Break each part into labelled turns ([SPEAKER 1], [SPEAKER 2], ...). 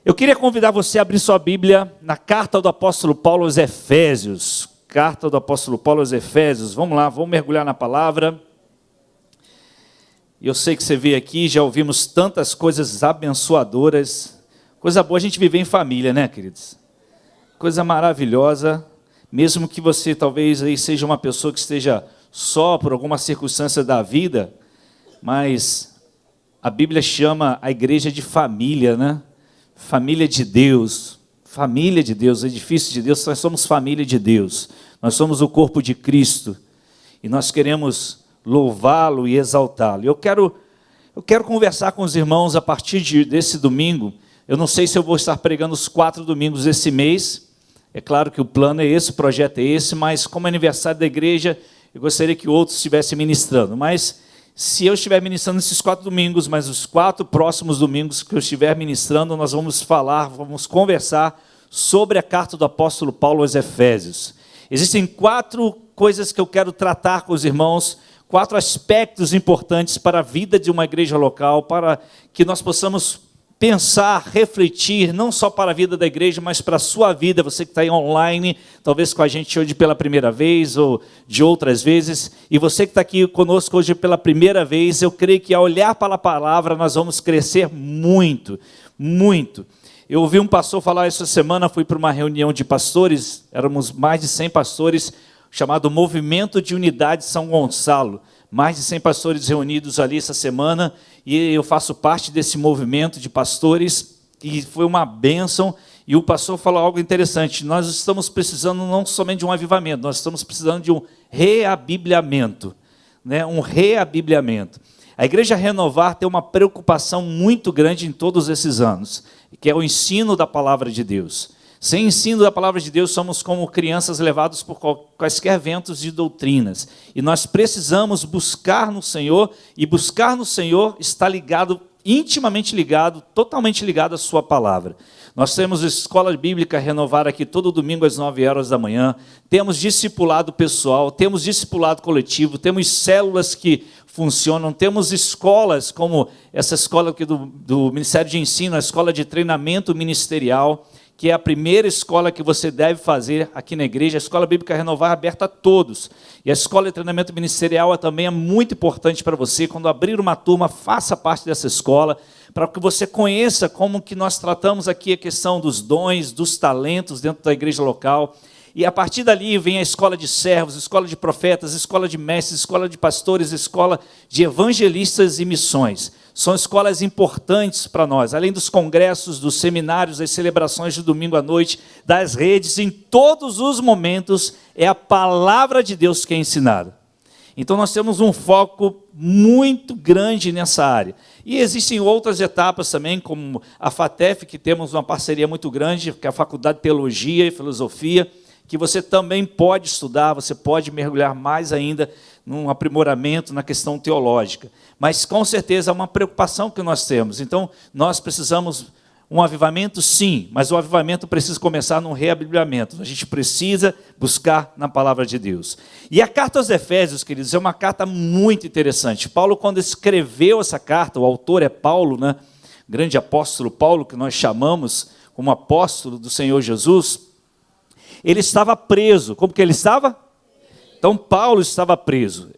[SPEAKER 1] Eu queria convidar você a abrir sua Bíblia na carta do apóstolo Paulo aos Efésios. Carta do apóstolo Paulo aos Efésios. Vamos lá, vamos mergulhar na palavra. Eu sei que você veio aqui, já ouvimos tantas coisas abençoadoras. Coisa boa a gente viver em família, né, queridos? Coisa maravilhosa. Mesmo que você talvez aí seja uma pessoa que esteja só por alguma circunstância da vida, mas a Bíblia chama a igreja de família, né? Família de Deus, edifício de Deus, nós somos família de Deus, nós somos o corpo de Cristo, e nós queremos louvá-lo e exaltá-lo. Eu quero conversar com os irmãos a partir desse domingo. Eu não sei se eu vou estar pregando os 4 domingos desse mês, é claro que o plano é esse, o projeto é esse, mas como é aniversário da igreja, eu gostaria que outros estivessem ministrando, mas se eu estiver ministrando esses 4 domingos, mas os 4 próximos domingos que eu estiver ministrando, nós vamos conversar sobre a carta do apóstolo Paulo aos Efésios. Existem 4 coisas que eu quero tratar com os irmãos, 4 aspectos importantes para a vida de uma igreja local, para que nós possamos pensar, refletir, não só para a vida da igreja, mas para a sua vida, você que está aí online, talvez com a gente hoje pela primeira vez, ou de outras vezes, e você que está aqui conosco hoje pela primeira vez, eu creio que ao olhar para a palavra, nós vamos crescer muito, muito. Eu ouvi um pastor falar essa semana, fui para uma reunião de pastores, éramos mais de 100 pastores, chamado Movimento de Unidade São Gonçalo, mais de 100 pastores reunidos ali essa semana, e eu faço parte desse movimento de pastores, e foi uma bênção, e o pastor falou algo interessante, nós estamos precisando não somente de um avivamento, nós estamos precisando de um reabibliamento, né? Um reabibliamento. A Igreja Renovar tem uma preocupação muito grande em todos esses anos, que é o ensino da palavra de Deus. Sem ensino da palavra de Deus, somos como crianças levados por quaisquer ventos de doutrinas. E nós precisamos buscar no Senhor, e buscar no Senhor está ligado, intimamente ligado, totalmente ligado à sua palavra. Nós temos a Escola Bíblica Renovar aqui todo domingo às 9h da manhã, temos discipulado pessoal, temos discipulado coletivo, temos células que funcionam, temos escolas como essa escola aqui do Ministério de Ensino, a Escola de Treinamento Ministerial, que é a primeira escola que você deve fazer aqui na igreja. A Escola Bíblica Renovar é aberta a todos. E a Escola de Treinamento Ministerial também é muito importante para você. Quando abrir uma turma, faça parte dessa escola, para que você conheça como que nós tratamos aqui a questão dos dons, dos talentos dentro da igreja local. E a partir dali vem a escola de servos, escola de profetas, escola de mestres, escola de pastores, escola de evangelistas e missões. São escolas importantes para nós, além dos congressos, dos seminários, das celebrações de domingo à noite, das redes, em todos os momentos é a palavra de Deus que é ensinada. Então nós temos um foco muito grande nessa área. E existem outras etapas também, como a FATEF, que temos uma parceria muito grande, que é a Faculdade de Teologia e Filosofia, que você também pode estudar, você pode mergulhar mais ainda num aprimoramento na questão teológica. Mas, com certeza, é uma preocupação que nós temos. Então, nós precisamos um avivamento, sim, mas o avivamento precisa começar num reabibliamento. A gente precisa buscar na palavra de Deus. E a carta aos Efésios, queridos, é uma carta muito interessante. Paulo, quando escreveu essa carta, o autor é Paulo, né? Grande apóstolo Paulo, que nós chamamos como apóstolo do Senhor Jesus, ele estava preso. Como que ele estava? Então, Paulo estava preso.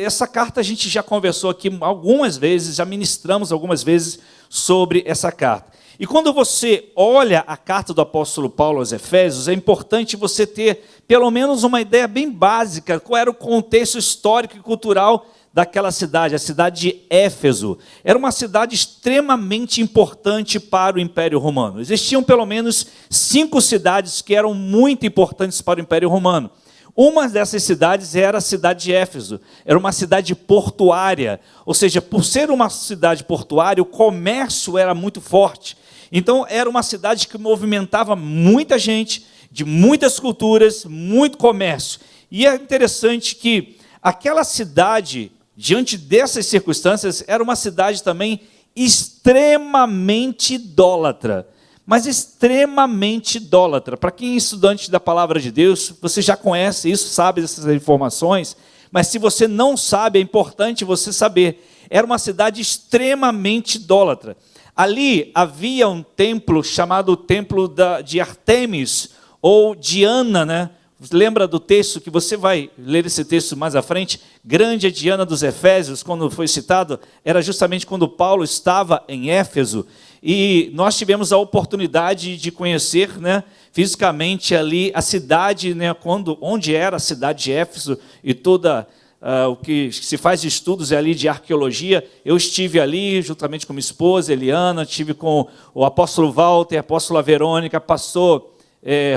[SPEAKER 1] Essa carta a gente já conversou aqui algumas vezes, já ministramos algumas vezes sobre essa carta. E quando você olha a carta do apóstolo Paulo aos Efésios, é importante você ter pelo menos uma ideia bem básica, qual era o contexto histórico e cultural daquela cidade, a cidade de Éfeso. Era uma cidade extremamente importante para o Império Romano. Existiam pelo menos 5 cidades que eram muito importantes para o Império Romano. Uma dessas cidades era a cidade de Éfeso, era uma cidade portuária, ou seja, por ser uma cidade portuária, o comércio era muito forte. Então, era uma cidade que movimentava muita gente, de muitas culturas, muito comércio. E é interessante que aquela cidade, diante dessas circunstâncias, era uma cidade também extremamente idólatra. Mas extremamente idólatra. Para quem é estudante da palavra de Deus, você já conhece isso, sabe dessas informações, mas se você não sabe, é importante você saber. Era uma cidade extremamente idólatra. Ali havia um templo chamado Templo de Artemis, ou Diana, né? Lembra do texto, que você vai ler esse texto mais à frente? Grande é Diana dos Efésios, quando foi citado, era justamente quando Paulo estava em Éfeso. E nós tivemos a oportunidade de conhecer, né, fisicamente ali a cidade, né, onde era a cidade de Éfeso, e toda o que se faz de estudos ali de arqueologia. Eu estive ali juntamente com minha esposa, Eliana, estive com o apóstolo Walter, a apóstola Verônica, pastor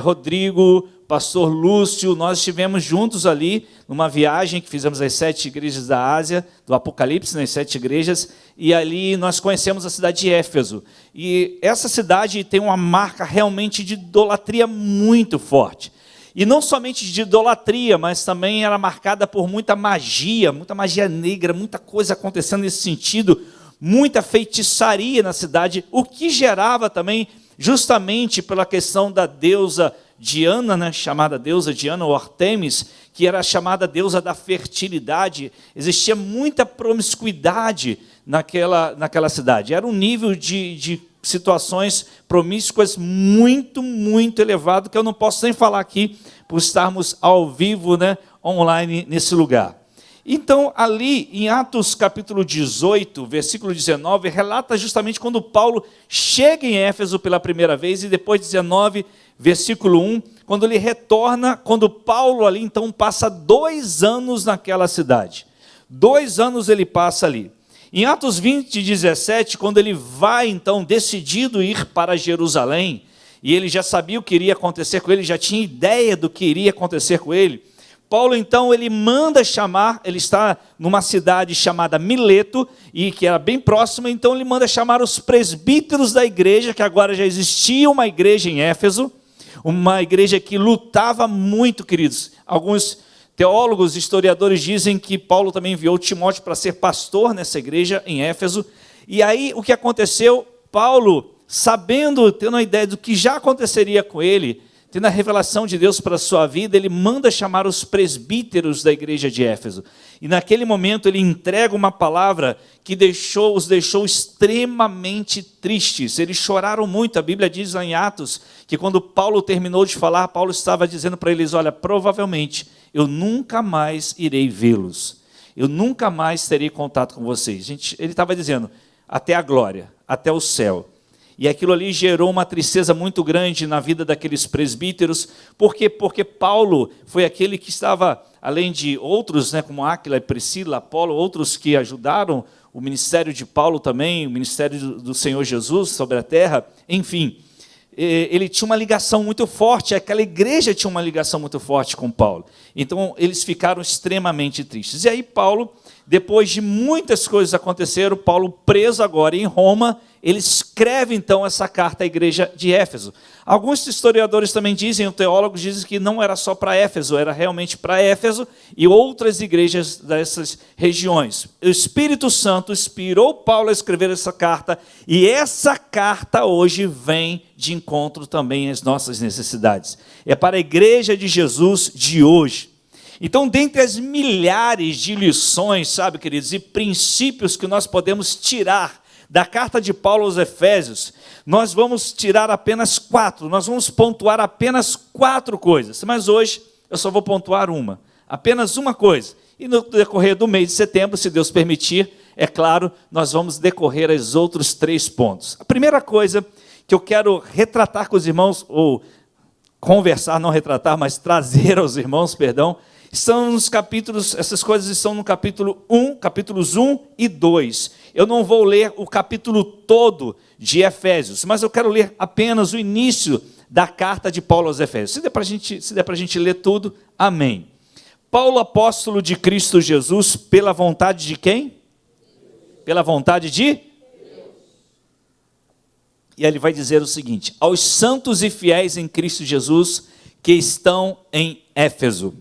[SPEAKER 1] Rodrigo, pastor Lúcio. Nós estivemos juntos ali numa viagem que fizemos às 7 igrejas da Ásia, do Apocalipse, nas 7 igrejas, e ali nós conhecemos a cidade de Éfeso. E essa cidade tem uma marca realmente de idolatria muito forte. E não somente de idolatria, mas também era marcada por muita magia negra, muita coisa acontecendo nesse sentido, muita feitiçaria na cidade, o que gerava também, justamente pela questão da deusa Diana, né, chamada deusa Diana ou Artemis, que era chamada deusa da fertilidade. Existia muita promiscuidade naquela cidade. Era um nível de situações promíscuas muito, muito elevado, que eu não posso nem falar aqui, por estarmos ao vivo, né, online nesse lugar. Então, ali em Atos capítulo 18, versículo 19, relata justamente quando Paulo chega em Éfeso pela primeira vez, e depois 19, versículo 1, quando ele retorna, quando Paulo ali então passa 2 anos naquela cidade. 2 anos ele passa ali. Em Atos 20, 17, quando ele vai então decidido ir para Jerusalém, e ele já sabia o que iria acontecer com ele, já tinha ideia do que iria acontecer com ele, Paulo, então, ele manda chamar, ele está numa cidade chamada Mileto, e que era bem próxima, então ele manda chamar os presbíteros da igreja, que agora já existia uma igreja em Éfeso, uma igreja que lutava muito, queridos. Alguns teólogos, historiadores dizem que Paulo também enviou Timóteo para ser pastor nessa igreja em Éfeso. E aí, o que aconteceu? Paulo, sabendo, tendo a ideia do que já aconteceria com ele, tendo a revelação de Deus para a sua vida, ele manda chamar os presbíteros da igreja de Éfeso. E naquele momento ele entrega uma palavra que os deixou extremamente tristes. Eles choraram muito. A Bíblia diz lá em Atos que quando Paulo terminou de falar, Paulo estava dizendo para eles: olha, provavelmente eu nunca mais irei vê-los. Eu nunca mais terei contato com vocês. Ele estava dizendo, até a glória, até o céu. E aquilo ali gerou uma tristeza muito grande na vida daqueles presbíteros. Por quê? Porque Paulo foi aquele que estava, além de outros, né, como Áquila e Priscila, Apolo, outros que ajudaram o ministério de Paulo também, o ministério do Senhor Jesus sobre a terra, enfim, ele tinha uma ligação muito forte, aquela igreja tinha uma ligação muito forte com Paulo. Então, eles ficaram extremamente tristes. E aí Paulo, depois de muitas coisas aconteceram, Paulo preso agora em Roma, ele escreve então essa carta à igreja de Éfeso. Alguns historiadores também dizem, teólogos dizem que não era só para Éfeso, era realmente para Éfeso e outras igrejas dessas regiões. O Espírito Santo inspirou Paulo a escrever essa carta, e essa carta hoje vem de encontro também às nossas necessidades. É para a igreja de Jesus de hoje. Então, dentre as milhares de lições, sabe, queridos, e princípios que nós podemos tirar da carta de Paulo aos Efésios, nós vamos tirar apenas 4, nós vamos pontuar apenas 4 coisas, mas hoje eu só vou pontuar apenas uma coisa, e no decorrer do mês de setembro, se Deus permitir, é claro, nós vamos decorrer os outros 3 pontos. A primeira coisa que eu quero retratar com os irmãos, ou conversar, não retratar, mas trazer aos irmãos, perdão, são nos capítulos, essas coisas estão no capítulos 1 e 2. Eu não vou ler o capítulo todo de Efésios, mas eu quero ler apenas o início da carta de Paulo aos Efésios. Se der para a gente ler tudo, amém. Paulo, apóstolo de Cristo Jesus, pela vontade de quem? Pela vontade de Deus. E ele vai dizer o seguinte: aos santos e fiéis em Cristo Jesus que estão em Éfeso,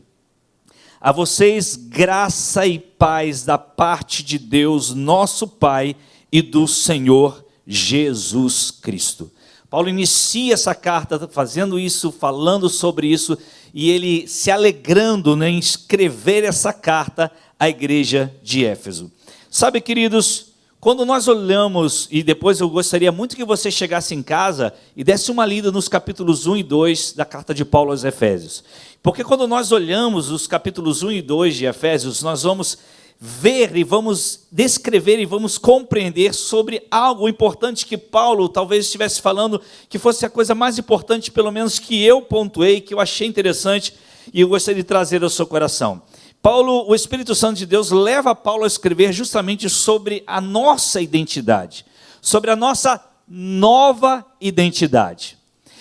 [SPEAKER 1] a vocês graça e paz da parte de Deus, nosso Pai, e do Senhor Jesus Cristo. Paulo inicia essa carta fazendo isso, falando sobre isso, e ele se alegrando em escrever essa carta à igreja de Éfeso. Sabe, queridos, quando nós olhamos, e depois eu gostaria muito que você chegasse em casa e desse uma lida nos capítulos 1 e 2 da carta de Paulo aos Efésios. Porque quando nós olhamos os capítulos 1 e 2 de Efésios, nós vamos ver e vamos descrever e vamos compreender sobre algo importante que Paulo talvez estivesse falando, que fosse a coisa mais importante, pelo menos que eu pontuei, que eu achei interessante e eu gostaria de trazer ao seu coração. Paulo, o Espírito Santo de Deus leva Paulo a escrever justamente sobre a nossa identidade, sobre a nossa nova identidade.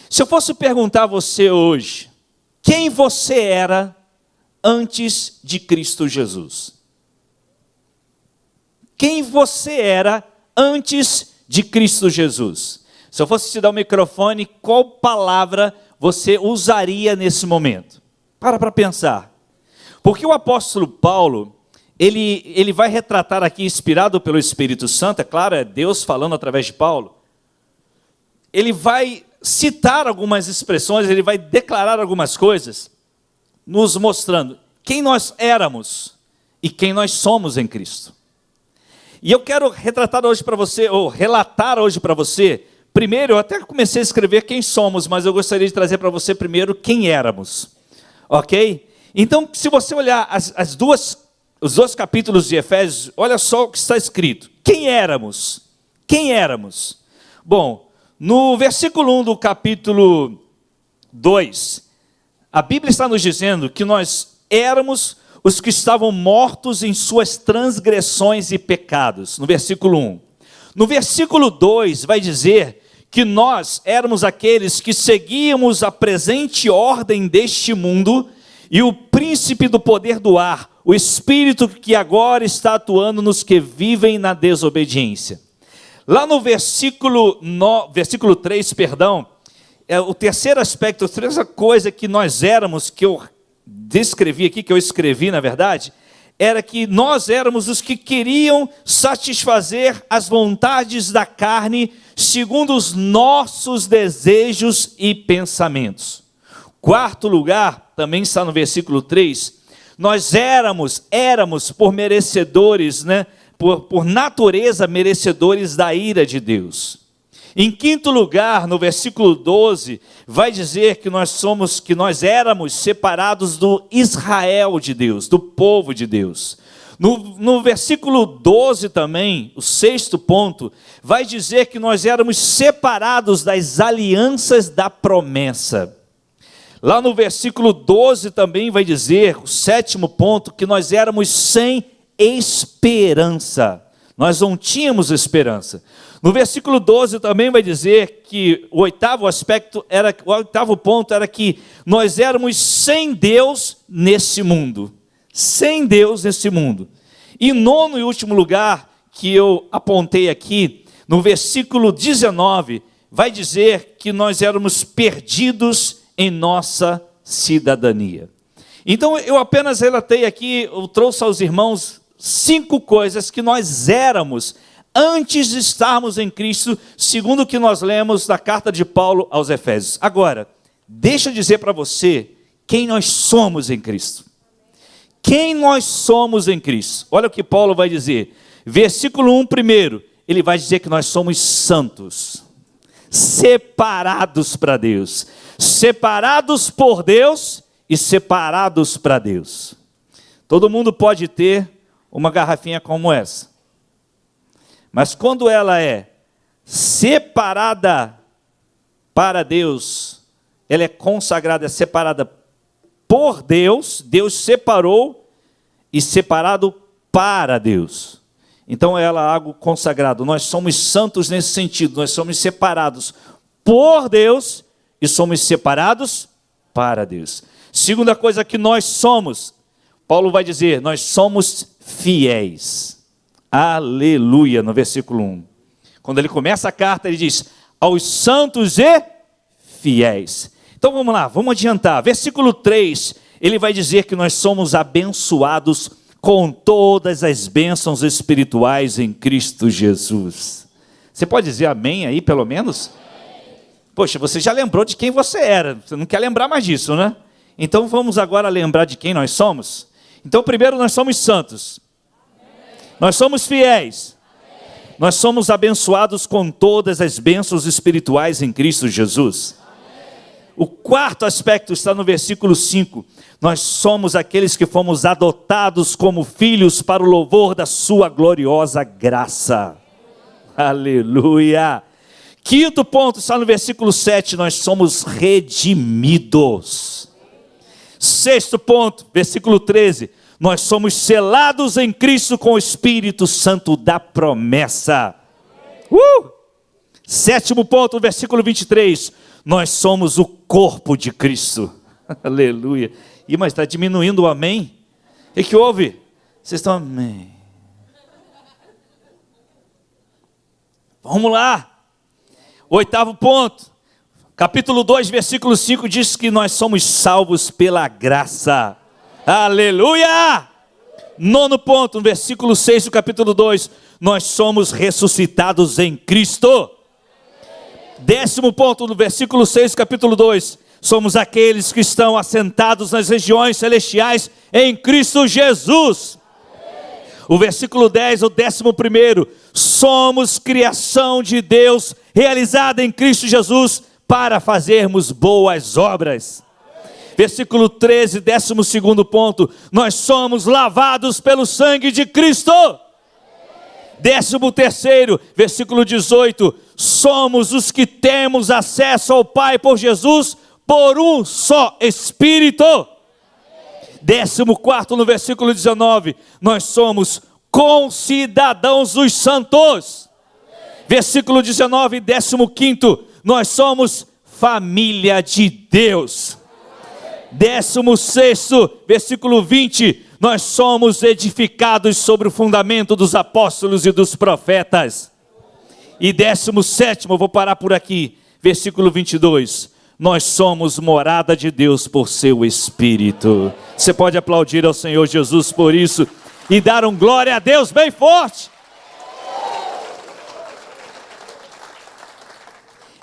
[SPEAKER 1] Se eu fosse perguntar a você hoje, quem você era antes de Cristo Jesus? Quem você era antes de Cristo Jesus? Se eu fosse te dar o microfone, qual palavra você usaria nesse momento? Para pensar. Porque o apóstolo Paulo, ele vai retratar aqui, inspirado pelo Espírito Santo, é claro, é Deus falando através de Paulo. Ele vai citar algumas expressões, ele vai declarar algumas coisas, nos mostrando quem nós éramos e quem nós somos em Cristo. E eu quero retratar hoje para você, ou relatar hoje para você, primeiro, eu até comecei a escrever quem somos, mas eu gostaria de trazer para você primeiro quem éramos, ok? Então, se você olhar os dois capítulos de Efésios, olha só o que está escrito. Quem éramos? Quem éramos? Bom, no versículo 1 do capítulo 2, a Bíblia está nos dizendo que nós éramos os que estavam mortos em suas transgressões e pecados, no versículo 1. No versículo 2 vai dizer que nós éramos aqueles que seguíamos a presente ordem deste mundo e o príncipe do poder do ar, o espírito que agora está atuando nos que vivem na desobediência. Lá no versículo 3, o terceiro aspecto, a terceira coisa que nós éramos, que eu descrevi aqui, que eu escrevi na verdade, era que nós éramos os que queriam satisfazer as vontades da carne segundo os nossos desejos e pensamentos. Quarto lugar, também está no versículo 3, nós éramos por merecedores, por natureza merecedores da ira de Deus. Em quinto lugar, no versículo 12, vai dizer que nós éramos separados do Israel de Deus, do povo de Deus. No versículo 12 também, o sexto ponto, vai dizer que nós éramos separados das alianças da promessa. Lá no versículo 12 também vai dizer, o sétimo ponto, que nós éramos sem esperança. Nós não tínhamos esperança. No versículo 12 também vai dizer que o oitavo ponto era que nós éramos sem Deus nesse mundo. Sem Deus nesse mundo. E nono e último lugar que eu apontei aqui, no versículo 19, vai dizer que nós éramos perdidos em nossa cidadania. Então eu apenas relatei aqui, eu trouxe aos irmãos 5 coisas que nós éramos antes de estarmos em Cristo, segundo o que nós lemos na carta de Paulo aos Efésios. Agora, deixa eu dizer para você quem nós somos em Cristo. Quem nós somos em Cristo. Olha o que Paulo vai dizer. Versículo 1 primeiro, ele vai dizer que nós somos santos, separados para Deus, separados por Deus e separados para Deus. Todo mundo pode ter uma garrafinha como essa, mas quando ela é separada para Deus, ela é consagrada, é separada por Deus, Deus separou e separado para Deus. Então ela é algo consagrado. Nós somos santos nesse sentido, nós somos separados por Deus e somos separados para Deus. Segunda coisa que nós somos, Paulo vai dizer, nós somos fiéis. Aleluia, no versículo 1. Quando ele começa a carta, ele diz, aos santos e fiéis. Então vamos lá, vamos adiantar. Versículo 3, ele vai dizer que nós somos abençoados com todas as bênçãos espirituais em Cristo Jesus. Você pode dizer amém aí, pelo menos? Poxa, você já lembrou de quem você era, você não quer lembrar mais disso, né? Então vamos agora lembrar de quem nós somos? Então primeiro nós somos santos. Nós somos fiéis. Nós somos abençoados com todas as bênçãos espirituais em Cristo Jesus. O quarto aspecto está no versículo 5. Nós somos aqueles que fomos adotados como filhos para o louvor da sua gloriosa graça. Aleluia. Quinto ponto está no versículo 7. Nós somos redimidos. Sexto ponto, versículo 13. Nós somos selados em Cristo com o Espírito Santo da promessa. Sétimo ponto, versículo 23. Nós somos o corpo de Cristo. Aleluia. Mas está diminuindo o amém? O que houve? Vocês estão amém. Vamos lá. Oitavo ponto. Capítulo 2, versículo 5 diz que nós somos salvos pela graça. Aleluia! Nono ponto, no versículo 6 do capítulo 2. Nós somos ressuscitados em Cristo. Décimo ponto, no versículo 6 do capítulo 2. Somos aqueles que estão assentados nas regiões celestiais em Cristo Jesus. O versículo 10, o 11. Somos criação de Deus, realizada em Cristo Jesus, para fazermos boas obras. Versículo 13, 12 ponto. Nós somos lavados pelo sangue de Cristo. 13º, versículo 18. Somos os que temos acesso ao Pai por Jesus, por um só Espírito. 14º, no versículo 19. Nós somos concidadãos dos santos. Versículo 19 e 15º. Nós somos família de Deus. 16º, versículo 20. Nós somos edificados sobre o fundamento dos apóstolos e dos profetas. E 17º, vou parar por aqui, versículo 22. Nós somos morada de Deus por seu Espírito. Você pode aplaudir ao Senhor Jesus por isso e dar um glória a Deus bem forte.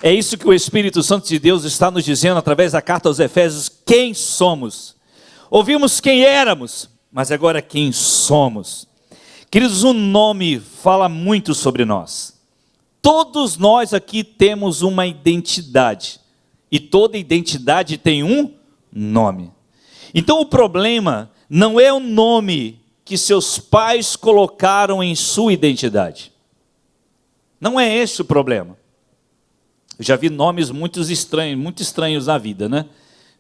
[SPEAKER 1] É isso que o Espírito Santo de Deus está nos dizendo através da carta aos Efésios. Quem somos? Ouvimos quem éramos, mas agora quem somos. Queridos, o nome fala muito sobre nós. Todos nós aqui temos uma identidade. E toda identidade tem um nome. Então o problema não é o nome que seus pais colocaram em sua identidade. Não é esse o problema. Eu já vi nomes muito estranhos na vida, né?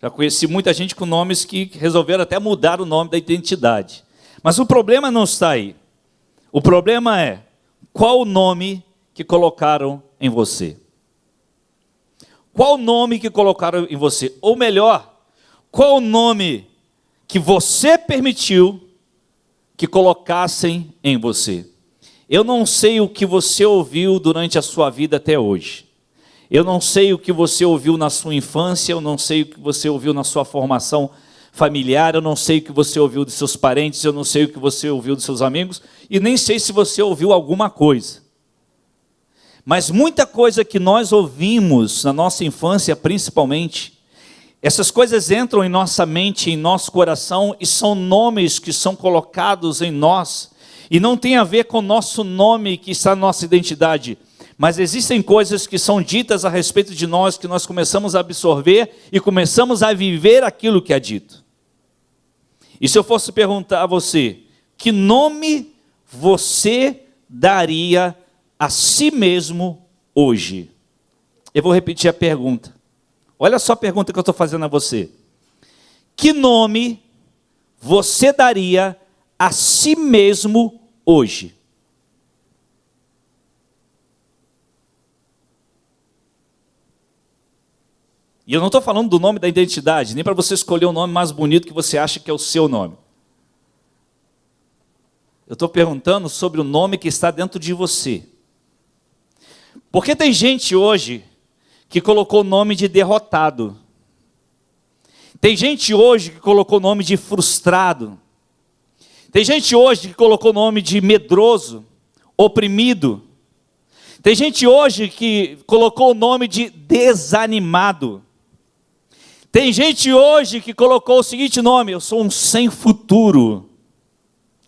[SPEAKER 1] Já conheci muita gente com nomes que resolveram até mudar o nome da identidade. Mas o problema não está aí. O problema é qual o nome que colocaram em você. Qual o nome que colocaram em você? Ou melhor, qual o nome que você permitiu que colocassem em você? Eu não sei o que você ouviu durante a sua vida até hoje. Eu não sei o que você ouviu na sua infância, eu não sei o que você ouviu na sua formação familiar, eu não sei o que você ouviu dos seus parentes, eu não sei o que você ouviu dos seus amigos, e nem sei se você ouviu alguma coisa. Mas muita coisa que nós ouvimos na nossa infância, principalmente, essas coisas entram em nossa mente, em nosso coração, e são nomes que são colocados em nós, e não tem a ver com o nosso nome que está na nossa identidade, mas existem coisas que são ditas a respeito de nós, que nós começamos a absorver e começamos a viver aquilo que é dito. E se eu fosse perguntar a você, que nome você daria a si mesmo hoje? Eu vou repetir a pergunta. Olha só a pergunta que eu estou fazendo a você. Que nome você daria a si mesmo hoje? E eu não estou falando do nome da identidade, nem para você escolher o nome mais bonito que você acha que é o seu nome. Eu estou perguntando sobre o nome que está dentro de você. Porque tem gente hoje que colocou o nome de derrotado. Tem gente hoje que colocou o nome de frustrado. Tem gente hoje que colocou o nome de medroso, oprimido. Tem gente hoje que colocou o nome de desanimado. Tem gente hoje que colocou o seguinte nome: eu sou um sem futuro.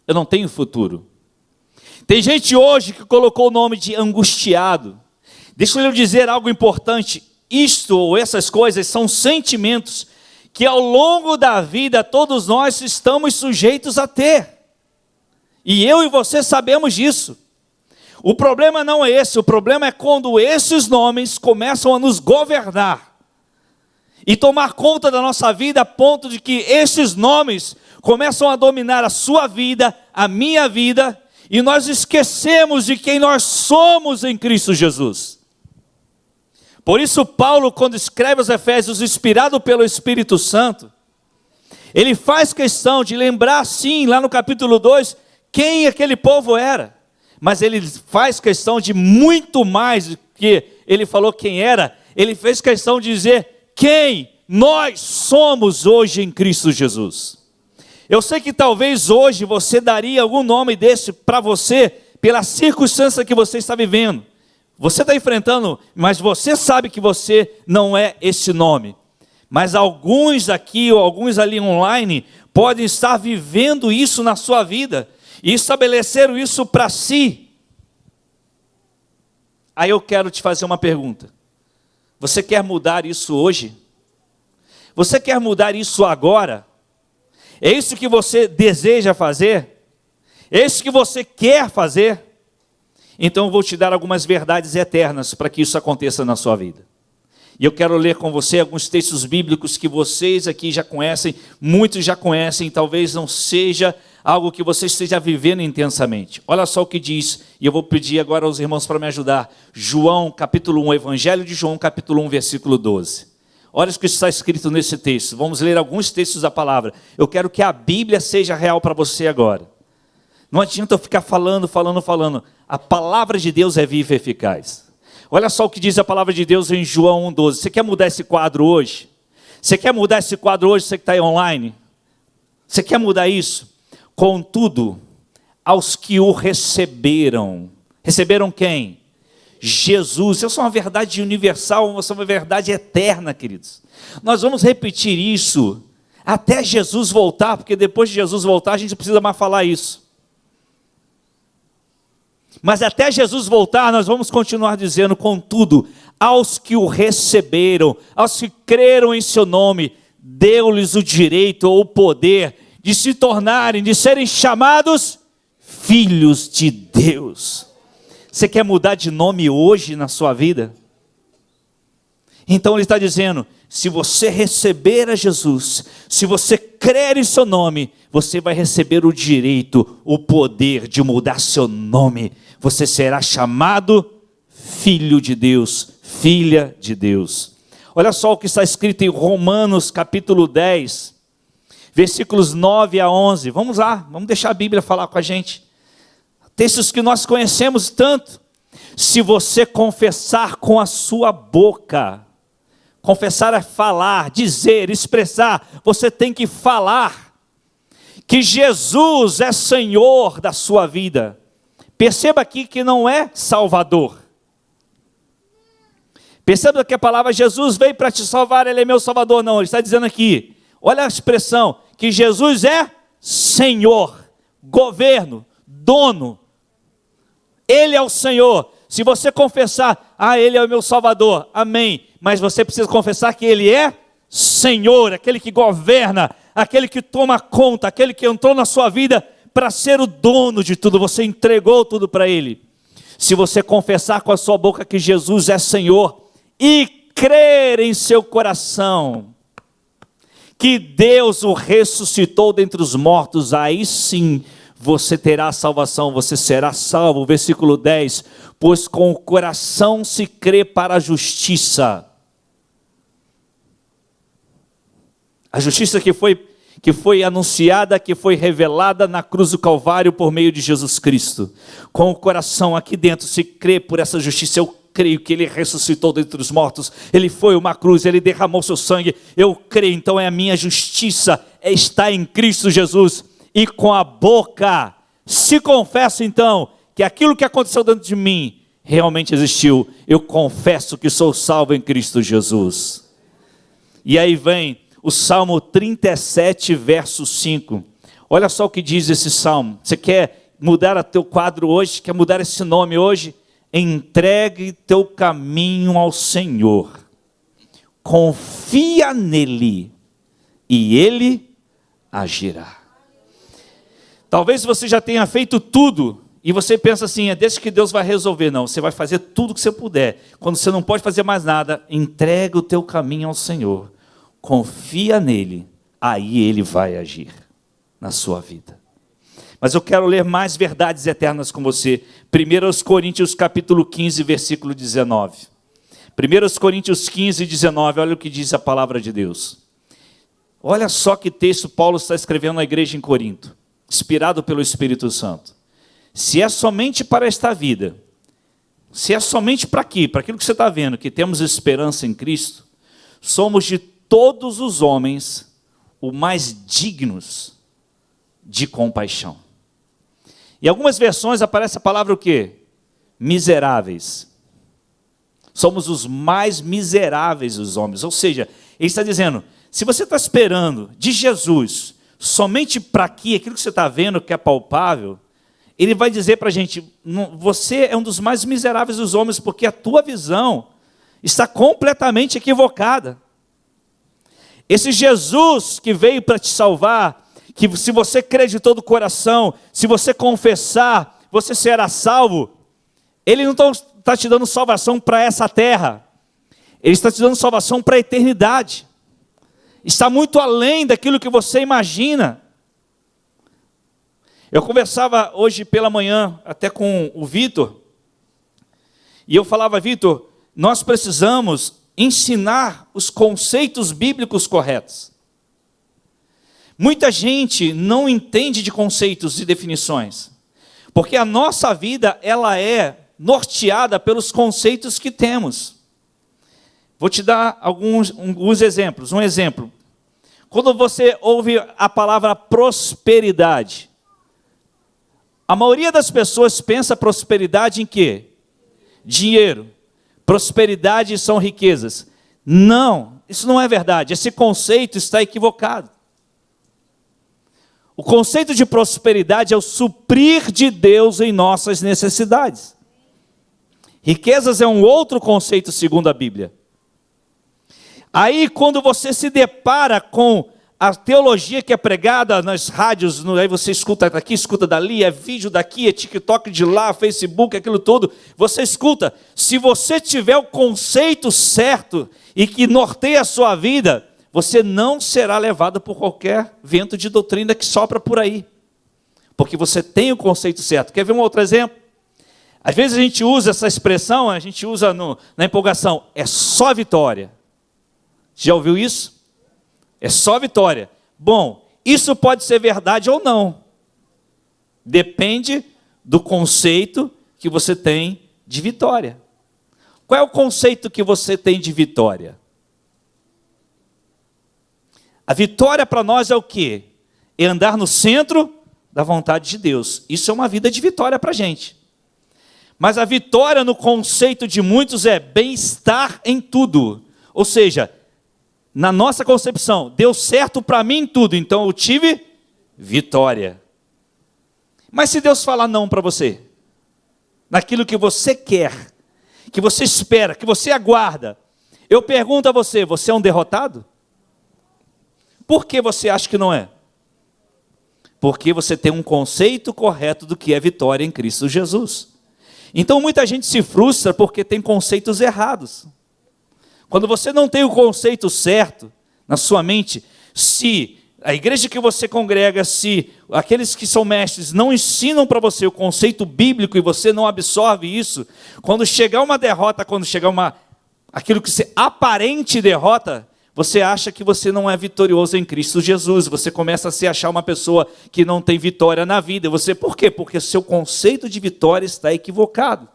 [SPEAKER 1] Eu não tenho futuro. Tem gente hoje que colocou o nome de angustiado. Deixa eu lhe dizer algo importante. Isto ou essas coisas são sentimentos que ao longo da vida todos nós estamos sujeitos a ter. E eu e você sabemos disso. O problema não é esse, o problema é quando esses nomes começam a nos governar e tomar conta da nossa vida a ponto de que esses nomes começam a dominar a sua vida, a minha vida, e nós esquecemos de quem nós somos em Cristo Jesus. Por isso Paulo, quando escreve aos Efésios, inspirado pelo Espírito Santo, ele faz questão de lembrar sim, lá no capítulo 2, quem aquele povo era. Mas ele faz questão de muito mais do que ele falou quem era, ele fez questão de dizer quem nós somos hoje em Cristo Jesus. Eu sei que talvez hoje você daria algum nome desse para você, pela circunstância que você está vivendo. Você está enfrentando, mas você sabe que você não é esse nome. Mas alguns aqui ou alguns ali online podem estar vivendo isso na sua vida e estabeleceram isso para si. Aí eu quero te fazer uma pergunta. Você quer mudar isso hoje? Você quer mudar isso agora? É isso que você deseja fazer? É isso que você quer fazer? Então eu vou te dar algumas verdades eternas para que isso aconteça na sua vida. E eu quero ler com você alguns textos bíblicos que vocês aqui já conhecem, muitos já conhecem, talvez não seja algo que você esteja vivendo intensamente. Olha só o que diz, e eu vou pedir agora aos irmãos para me ajudar. João, capítulo 1, Evangelho de João, capítulo 1, versículo 12. Olha o que está escrito nesse texto. Vamos ler alguns textos da palavra. Eu quero que a Bíblia seja real para você agora. Não adianta eu ficar falando. A palavra de Deus é viva e eficaz. Olha só o que diz a palavra de Deus em João 1,12. Você quer mudar esse quadro hoje? Você quer mudar esse quadro hoje, você que está aí online? Você quer mudar isso? Contudo, aos que o receberam. Receberam quem? Jesus. Isso é uma verdade universal, isso é uma verdade eterna, queridos. Nós vamos repetir isso até Jesus voltar, porque depois de Jesus voltar a gente precisa mais falar isso. Mas até Jesus voltar, nós vamos continuar dizendo, contudo, aos que o receberam, aos que creram em seu nome, deu-lhes o direito ou o poder de se tornarem, de serem chamados filhos de Deus. Você quer mudar de nome hoje na sua vida? Então ele está dizendo, se você receber a Jesus, se você crer em seu nome, você vai receber o direito, o poder de mudar seu nome. Você será chamado filho de Deus, filha de Deus. Olha só o que está escrito em Romanos capítulo 10, versículos 9 a 11. Vamos lá, vamos deixar a Bíblia falar com a gente. Textos que nós conhecemos tanto. Se você confessar com a sua boca, confessar é falar, dizer, expressar, você tem que falar que Jesus é Senhor da sua vida. Perceba aqui que não é Salvador. Perceba que a palavra Jesus veio para te salvar, Ele é meu Salvador. Não, Ele está dizendo aqui, olha a expressão, que Jesus é Senhor, governo, dono. Ele é o Senhor. Se você confessar, Ele é o meu Salvador, amém. Mas você precisa confessar que Ele é Senhor, aquele que governa, aquele que toma conta, aquele que entrou na sua vida para ser o dono de tudo. Você entregou tudo para Ele. Se você confessar com a sua boca que Jesus é Senhor e crer em seu coração que Deus o ressuscitou dentre os mortos, aí sim você terá salvação, você será salvo. Versículo 10, pois com o coração se crê para a justiça. A justiça que foi anunciada, que foi revelada na cruz do Calvário por meio de Jesus Cristo. Com o coração aqui dentro se crê por essa justiça. Eu creio que Ele ressuscitou dentre os mortos, Ele foi uma cruz, Ele derramou seu sangue. Eu creio, então é a minha justiça, está em Cristo Jesus. E com a boca se confessa então que aquilo que aconteceu dentro de mim realmente existiu. Eu confesso que sou salvo em Cristo Jesus. E aí vem o Salmo 37, verso 5. Olha só o que diz esse Salmo. Você quer mudar o teu quadro hoje, quer mudar esse nome hoje, entregue teu caminho ao Senhor. Confia nele e ele agirá. Talvez você já tenha feito tudo e você pensa assim, é desse que Deus vai resolver. Não, você vai fazer tudo o que você puder. Quando você não pode fazer mais nada, entrega o teu caminho ao Senhor. Confia nele, aí ele vai agir na sua vida. Mas eu quero ler mais verdades eternas com você. 1 Coríntios capítulo 15, versículo 19. 1 Coríntios 15, 19, olha o que diz a palavra de Deus. Olha só que texto Paulo está escrevendo à igreja em Corinto, inspirado pelo Espírito Santo. Se é somente para esta vida, se é somente para aqui, para aquilo que você está vendo, que temos esperança em Cristo, somos de todos os homens os mais dignos de compaixão. Em algumas versões aparece a palavra o quê? Miseráveis. Somos os mais miseráveis dos homens. Ou seja, ele está dizendo, se você está esperando de Jesus somente para aqui, aquilo que você está vendo que é palpável, ele vai dizer para a gente, você é um dos mais miseráveis dos homens, porque a tua visão está completamente equivocada. Esse Jesus que veio para te salvar, que se você crer de todo o coração, se você confessar, você será salvo. Ele não está te dando salvação para essa terra. Ele está te dando salvação para a eternidade. Está muito além daquilo que você imagina. Eu conversava hoje pela manhã até com o Vitor. E eu falava, Vitor, nós precisamos ensinar os conceitos bíblicos corretos. Muita gente não entende de conceitos e definições, porque a nossa vida ela é norteada pelos conceitos que temos. Vou te dar alguns exemplos. Um exemplo, quando você ouve a palavra prosperidade, a maioria das pessoas pensa prosperidade em quê? Dinheiro. Prosperidade são riquezas. Não, isso não é verdade. Esse conceito está equivocado. O conceito de prosperidade é o suprir de Deus em nossas necessidades. Riquezas é um outro conceito segundo a Bíblia. Aí quando você se depara com a teologia que é pregada nas rádios, aí você escuta daqui, escuta dali, é vídeo daqui, é TikTok de lá, Facebook, aquilo tudo, você escuta. Se você tiver o conceito certo e que norteia a sua vida, você não será levado por qualquer vento de doutrina que sopra por aí. Porque você tem o conceito certo. Quer ver um outro exemplo? Às vezes a gente usa essa expressão, a gente usa na empolgação, é só vitória. Já ouviu isso? É só vitória. Bom, isso pode ser verdade ou não. Depende do conceito que você tem de vitória. Qual é o conceito que você tem de vitória? A vitória para nós é o quê? É andar no centro da vontade de Deus. Isso é uma vida de vitória para a gente. Mas a vitória no conceito de muitos é bem-estar em tudo. Ou seja, na nossa concepção, deu certo para mim em tudo, então eu tive vitória. Mas se Deus falar não para você, naquilo que você quer, que você espera, que você aguarda, eu pergunto a você, você é um derrotado? Por que você acha que não é? Porque você tem um conceito correto do que é vitória em Cristo Jesus. Então muita gente se frustra porque tem conceitos errados. Quando você não tem o conceito certo na sua mente, se a igreja que você congrega, se aqueles que são mestres não ensinam para você o conceito bíblico e você não absorve isso, quando chegar uma derrota, quando chegar aquilo que você aparente derrota, você acha que você não é vitorioso em Cristo Jesus. Você começa a se achar uma pessoa que não tem vitória na vida. Por quê? Porque o seu conceito de vitória está equivocado.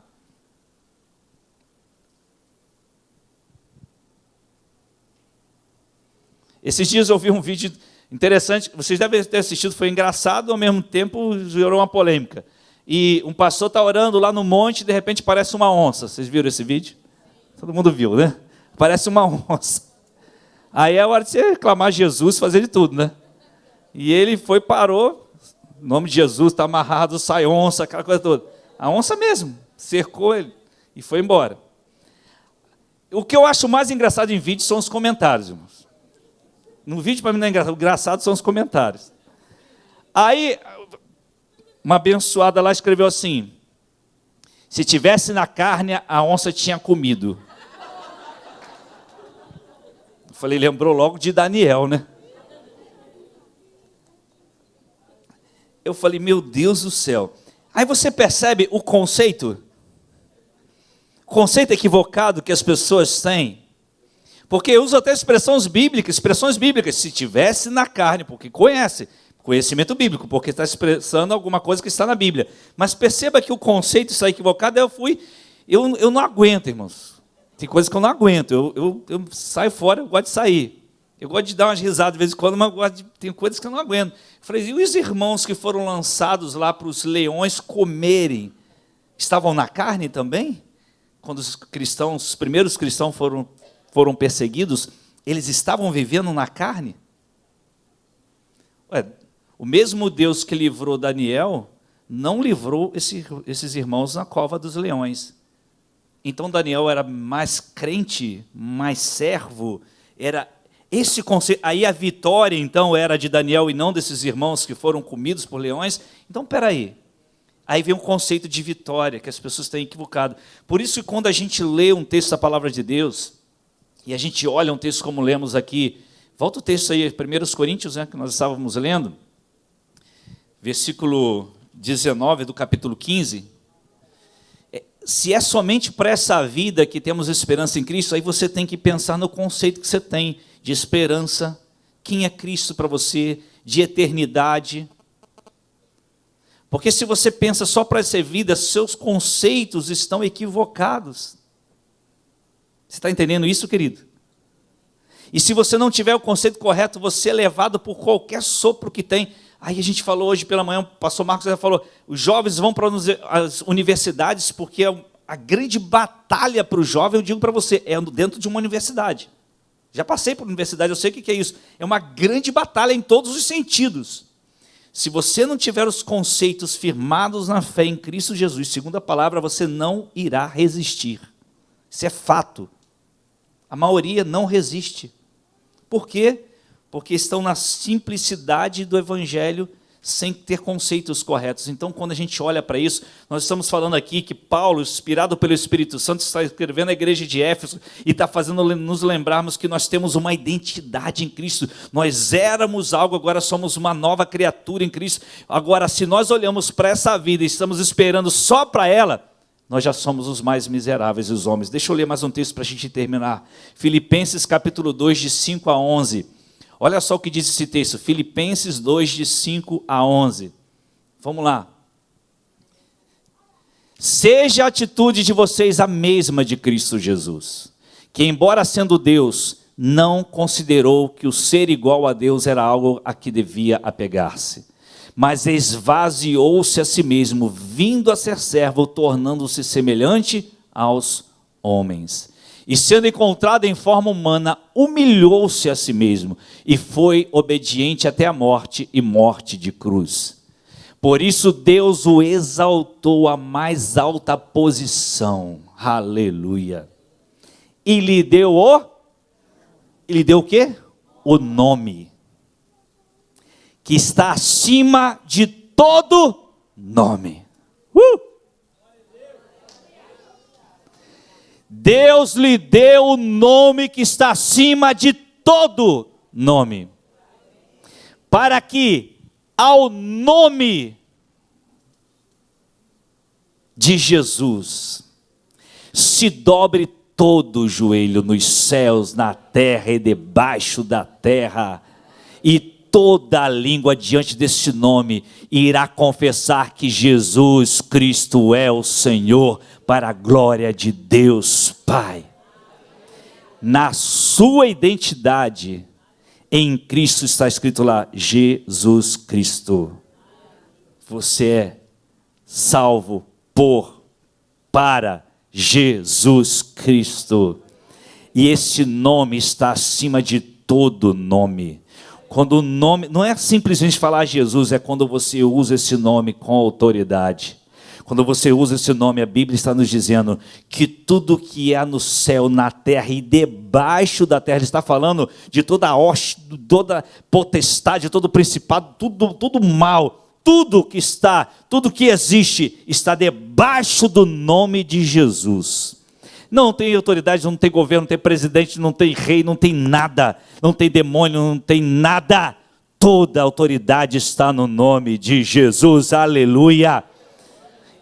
[SPEAKER 1] Esses dias eu vi um vídeo interessante, vocês devem ter assistido, foi engraçado, ao mesmo tempo gerou uma polêmica. E um pastor está orando lá no monte e de repente parece uma onça. Vocês viram esse vídeo? Todo mundo viu, né? Parece uma onça. Aí é a hora de você clamar Jesus, fazer de tudo, né? E ele parou, Em nome de Jesus, está amarrado, sai onça, aquela coisa toda. A onça mesmo, cercou ele e foi embora. O que eu acho mais engraçado em vídeo são os comentários, irmãos. No vídeo para mim não é engraçado, o engraçado são os comentários. Aí, uma abençoada lá escreveu assim: se tivesse na carne, a onça tinha comido. Eu falei, lembrou logo de Daniel, né? Eu falei, meu Deus do céu. Aí você percebe o conceito equivocado que as pessoas têm. Porque eu uso até expressões bíblicas, se tivesse na carne, porque conhecimento bíblico, porque está expressando alguma coisa que está na Bíblia. Mas perceba que o conceito está equivocado, eu não aguento, irmãos. Tem coisas que eu não aguento, eu saio fora, eu gosto de sair. Eu gosto de dar umas risadas de vez em quando, mas tem coisas que eu não aguento. Eu falei, e os irmãos que foram lançados lá para os leões comerem, estavam na carne também? Quando os primeiros cristãos foram perseguidos, eles estavam vivendo na carne? O mesmo Deus que livrou Daniel, não livrou esses irmãos na cova dos leões. Então Daniel era mais crente, mais servo, era esse conceito. Aí a vitória então era de Daniel e não desses irmãos que foram comidos por leões. Então peraí, aí vem um conceito de vitória que as pessoas têm equivocado. Por isso que quando a gente lê um texto da palavra de Deus, e a gente olha um texto como lemos aqui, volta o texto aí, 1 Coríntios, né, que nós estávamos lendo, versículo 19 do capítulo 15, se é somente para essa vida que temos esperança em Cristo, aí você tem que pensar no conceito que você tem de esperança, quem é Cristo para você, de eternidade. Porque se você pensa só para essa vida, seus conceitos estão equivocados. Você está entendendo isso, querido? E se você não tiver o conceito correto, você é levado por qualquer sopro que tem. Aí a gente falou hoje pela manhã, o pastor Marcos já falou, os jovens vão para as universidades, porque a grande batalha para o jovem, eu digo para você, é dentro de uma universidade. Já passei por universidade, eu sei o que é isso. É uma grande batalha em todos os sentidos. Se você não tiver os conceitos firmados na fé em Cristo Jesus, segundo a palavra, você não irá resistir. Isso é fato. A maioria não resiste. Por quê? Porque estão na simplicidade do Evangelho, sem ter conceitos corretos. Então, quando a gente olha para isso, nós estamos falando aqui que Paulo, inspirado pelo Espírito Santo, está escrevendo a igreja de Éfeso e está fazendo nos lembrarmos que nós temos uma identidade em Cristo. Nós éramos algo, agora somos uma nova criatura em Cristo. Agora, se nós olhamos para essa vida e estamos esperando só para ela, nós já somos os mais miseráveis dos homens. Deixa eu ler mais um texto para a gente terminar. Filipenses capítulo 2, de 5 a 11. Olha só o que diz esse texto, Filipenses 2, de 5 a 11. Vamos lá. Seja a atitude de vocês a mesma de Cristo Jesus, que embora sendo Deus, não considerou que o ser igual a Deus era algo a que devia apegar-se, mas esvaziou-se a si mesmo, vindo a ser servo, tornando-se semelhante aos homens. E sendo encontrado em forma humana, humilhou-se a si mesmo e foi obediente até a morte e morte de cruz. Por isso Deus o exaltou à mais alta posição. Aleluia. E lhe deu o quê? O nome, que está acima de todo nome. Deus lhe deu o nome que está acima de todo nome, para que ao nome de Jesus se dobre todo o joelho nos céus, na terra e debaixo da terra, e toda a língua diante deste nome irá confessar que Jesus Cristo é o Senhor, para a glória de Deus Pai. Na sua identidade em Cristo está escrito lá, Jesus Cristo. Você é salvo para Jesus Cristo. E esse nome está acima de todo nome. Quando o nome, não é simplesmente falar Jesus, é quando você usa esse nome com autoridade. Quando você usa esse nome, a Bíblia está nos dizendo que tudo que há no céu, na terra e debaixo da terra, ele está falando de toda hoste, toda potestade, todo principado, tudo mal, tudo que existe, está debaixo do nome de Jesus. Não tem autoridade, não tem governo, não tem presidente, não tem rei, não tem nada, não tem demônio, não tem nada. Toda autoridade está no nome de Jesus, aleluia.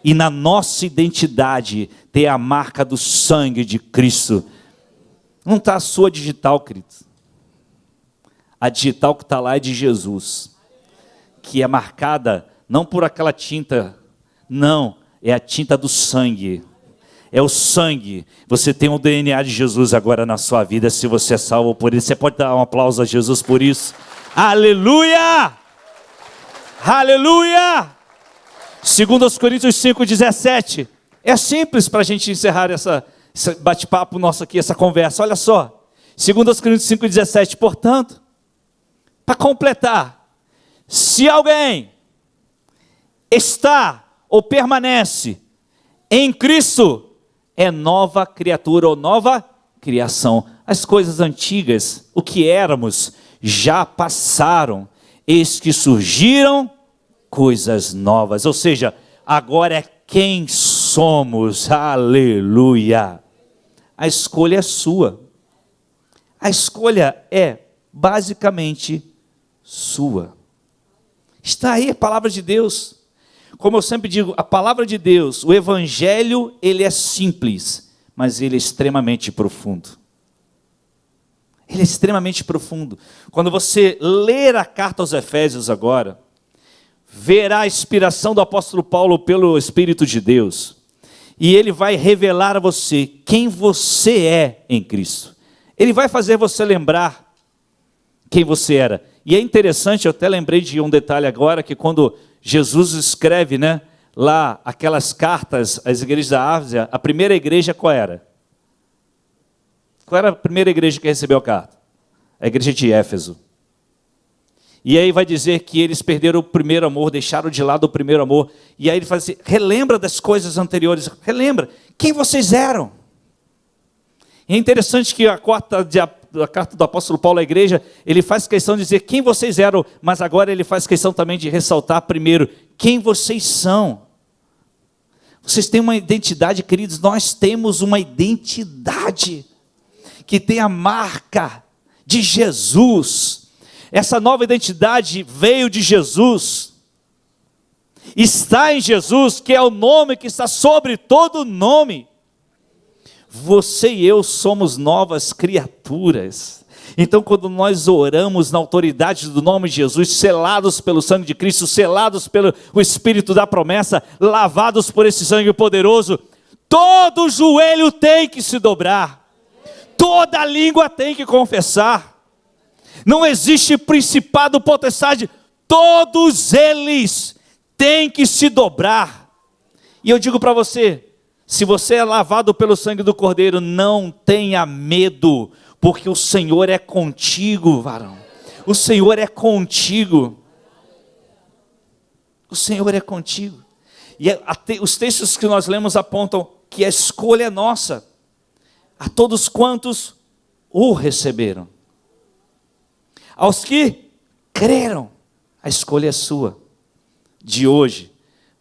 [SPEAKER 1] E na nossa identidade tem a marca do sangue de Cristo. Não está a sua digital, querido. A digital que está lá é de Jesus, que é marcada não por aquela tinta, não, é a tinta do sangue. É o sangue. Você tem o DNA de Jesus agora na sua vida, se você é salvo por isso. Você pode dar um aplauso a Jesus por isso. Aleluia! Aleluia! 2 Coríntios 5,17. É simples para a gente encerrar esse bate-papo nosso aqui, essa conversa. Olha só. 2 Coríntios 5,17. Portanto, para completar, se alguém está ou permanece em Cristo, é nova criatura ou nova criação. As coisas antigas, o que éramos, já passaram. Eis que surgiram coisas novas, ou seja, agora é quem somos, aleluia. A escolha é sua, a escolha é basicamente sua. Está aí a palavra de Deus. Como eu sempre digo, a palavra de Deus, o evangelho, ele é simples, mas ele é extremamente profundo. Ele é extremamente profundo. Quando você ler a carta aos Efésios agora, verá a inspiração do apóstolo Paulo pelo Espírito de Deus, e ele vai revelar a você quem você é em Cristo. Ele vai fazer você lembrar quem você era. E é interessante, eu até lembrei de um detalhe agora, que quando Jesus escreve, lá aquelas cartas às igrejas da Ásia, a primeira igreja qual era? Qual era a primeira igreja que recebeu a carta? A igreja de Éfeso. E aí vai dizer que eles perderam o primeiro amor, deixaram de lado o primeiro amor. E aí ele fala assim, relembra das coisas anteriores, relembra quem vocês eram. E é interessante que a carta do apóstolo Paulo à igreja, ele faz questão de dizer quem vocês eram, mas agora ele faz questão também de ressaltar primeiro quem vocês são. Vocês têm uma identidade, queridos, nós temos uma identidade que tem a marca de Jesus. Essa nova identidade veio de Jesus, está em Jesus, que é o nome que está sobre todo nome. Você e eu somos novas criaturas. Então, quando nós oramos na autoridade do nome de Jesus, selados pelo sangue de Cristo, selados pelo Espírito da promessa, lavados por esse sangue poderoso, todo joelho tem que se dobrar, toda língua tem que confessar. Não existe principado, potestade, todos eles têm que se dobrar. E eu digo para você, se você é lavado pelo sangue do Cordeiro, não tenha medo, porque o Senhor é contigo, varão. O Senhor é contigo. O Senhor é contigo. E os textos que nós lemos apontam que a escolha é nossa. A todos quantos o receberam. Aos que creram, a escolha é sua. De hoje,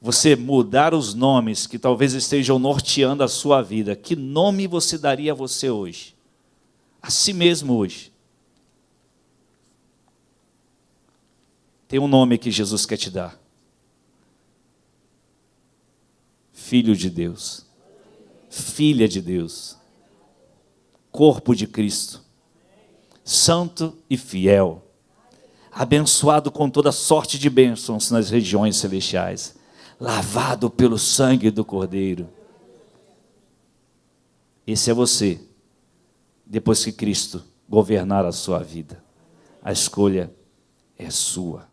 [SPEAKER 1] você mudar os nomes que talvez estejam norteando a sua vida. Que nome você daria a você hoje? A si mesmo hoje. Tem um nome que Jesus quer te dar. Filho de Deus. Filha de Deus. Corpo de Cristo. Santo e fiel, abençoado com toda sorte de bênçãos nas regiões celestiais, lavado pelo sangue do Cordeiro. Esse é você, depois que Cristo governar a sua vida. A escolha é sua.